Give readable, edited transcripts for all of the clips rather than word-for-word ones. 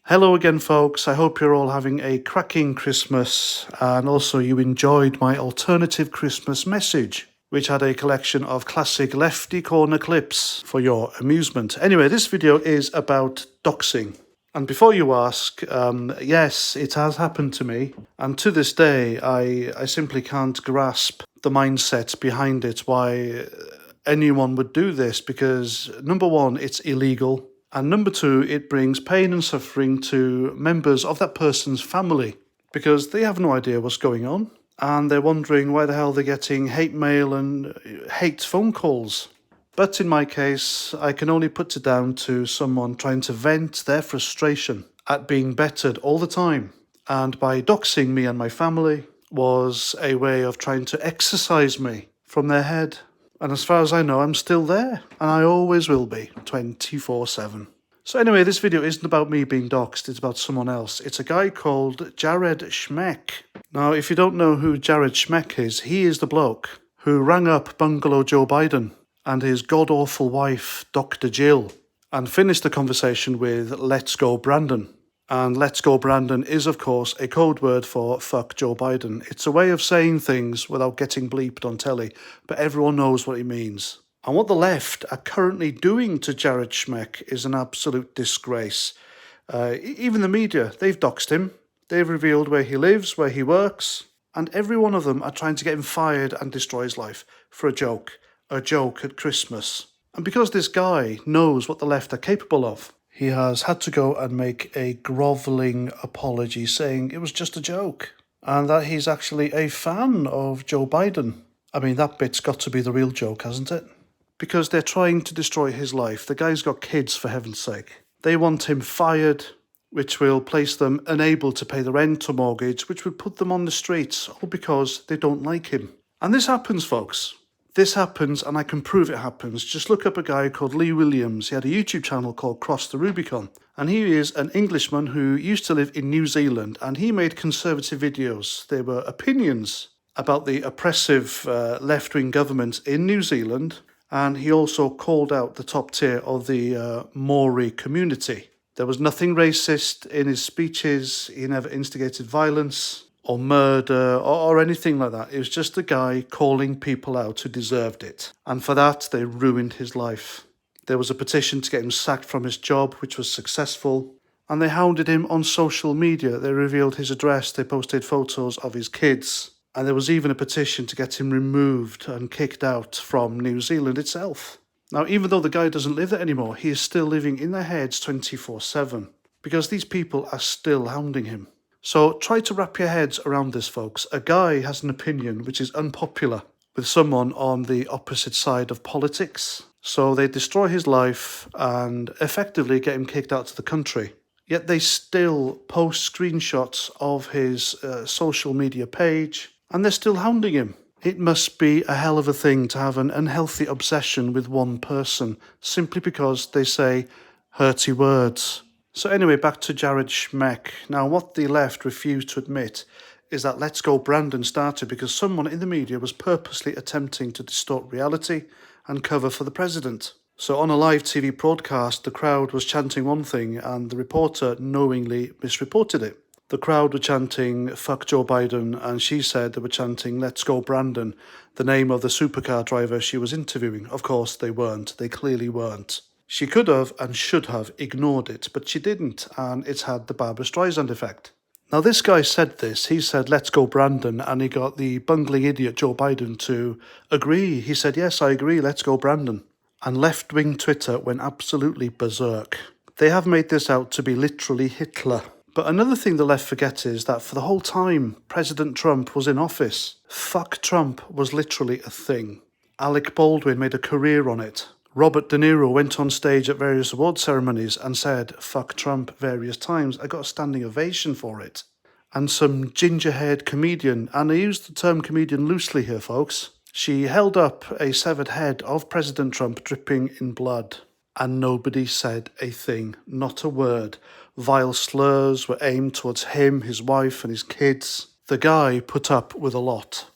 Hello again, folks. I hope you're all having a cracking Christmas and also you enjoyed my alternative Christmas message, which had a collection of classic Leftie corner clips for your amusement. Anyway, this video is about doxing. And before you ask, yes, it has happened to me. And to this day, I simply can't grasp the mindset behind it, why anyone would do this, because number one, it's illegal. And number two, it brings pain and suffering to members of that person's family because they have no idea what's going on. And they're wondering why the hell they're getting hate mail and hate phone calls. But in my case, I can only put it down to someone trying to vent their frustration at being bettered all the time. And by doxing me and my family was a way of trying to exorcise me from their head. And as far as I know, I'm still there. And I always will be, 24/7. So anyway, this video isn't about me being doxed, it's about someone else. It's a guy called Jared Schmeck. Now, if you don't know who Jared Schmeck is, he is the bloke who rang up Bungalow Joe Biden and his god-awful wife, Dr. Jill, and finished the conversation with "Let's go Brandon." And "Let's go Brandon" is, of course, a code word for "fuck Joe Biden." It's a way of saying things without getting bleeped on telly, but everyone knows what it means. And what the left are currently doing to Jared Schmeck is an absolute disgrace. Even the media, they've doxed him. They've revealed where he lives, where he works, and every one of them are trying to get him fired and destroy his life for a joke at Christmas. And because this guy knows what the left are capable of, he has had to go and make a grovelling apology saying it was just a joke and that he's actually a fan of Joe Biden. I mean, that bit's got to be the real joke, hasn't it? Because they're trying to destroy his life. The guy's got kids, for heaven's sake. They want him fired, which will place them unable to pay the rent or mortgage, which would put them on the streets, all because they don't like him. And this happens, folks. This happens, and I can prove it happens. Just look up a guy called Lee Williams. He had a YouTube channel called Cross the Rubicon. And he is an Englishman who used to live in New Zealand, and he made conservative videos. They were opinions about the oppressive left-wing government in New Zealand, and he also called out the top tier of the Maori community. There was nothing racist in his speeches. He never instigated violence or murder or anything like that. It was just a guy calling people out who deserved it. And for that, they ruined his life. There was a petition to get him sacked from his job, which was successful. And they hounded him on social media. They revealed his address. They posted photos of his kids. And there was even a petition to get him removed and kicked out from New Zealand itself. Now, even though the guy doesn't live there anymore, he is still living in their heads 24/7 because these people are still hounding him. So try to wrap your heads around this, folks. A guy has an opinion which is unpopular with someone on the opposite side of politics. So they destroy his life and effectively get him kicked out of the country. Yet they still post screenshots of his social media page and they're still hounding him. It must be a hell of a thing to have an unhealthy obsession with one person simply because they say hurty words. So anyway, back to Jared Schmeck. Now, what the left refused to admit is that Let's Go Brandon started because someone in the media was purposely attempting to distort reality and cover for the president. So on a live TV broadcast, the crowd was chanting one thing and the reporter knowingly misreported it. The crowd were chanting, "Fuck Joe Biden," and she said they were chanting, "Let's go Brandon," the name of the supercar driver she was interviewing. Of course, they weren't. They clearly weren't. She could have and should have ignored it, but she didn't, and it's had the Barbra Streisand effect. Now, this guy said this. He said, "Let's go Brandon," and he got the bungling idiot Joe Biden to agree. He said, "Yes, I agree, let's go Brandon." And left-wing Twitter went absolutely berserk. They have made this out to be literally Hitler. But another thing the left forget is that for the whole time President Trump was in office, fuck Trump was literally a thing. Alec Baldwin made a career on it. Robert De Niro went on stage at various award ceremonies and said, "Fuck Trump," various times. I got a standing ovation for it. And some ginger-haired comedian, and I use the term comedian loosely here, folks, she held up a severed head of President Trump dripping in blood. And nobody said a thing, not a word. Vile slurs were aimed towards him, his wife, and his kids. The guy put up with a lot.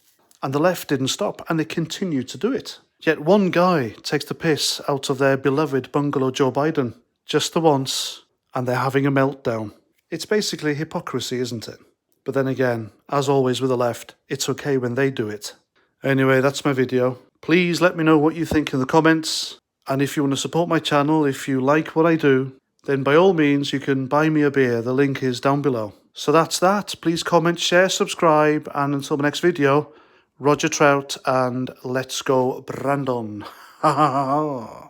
And the left didn't stop, and they continued to do it. Yet one guy takes the piss out of their beloved Bungalow Joe Biden, just the once, and they're having a meltdown. It's basically hypocrisy, isn't it? But then again, as always with the left, it's okay when they do it. Anyway, that's my video. Please let me know what you think in the comments. And if you want to support my channel, if you like what I do, then by all means you can buy me a beer. The link is down below. So that's that. Please comment, share, subscribe, and until the next video, Roger Trout and let's go Brandon. Ha ha ha.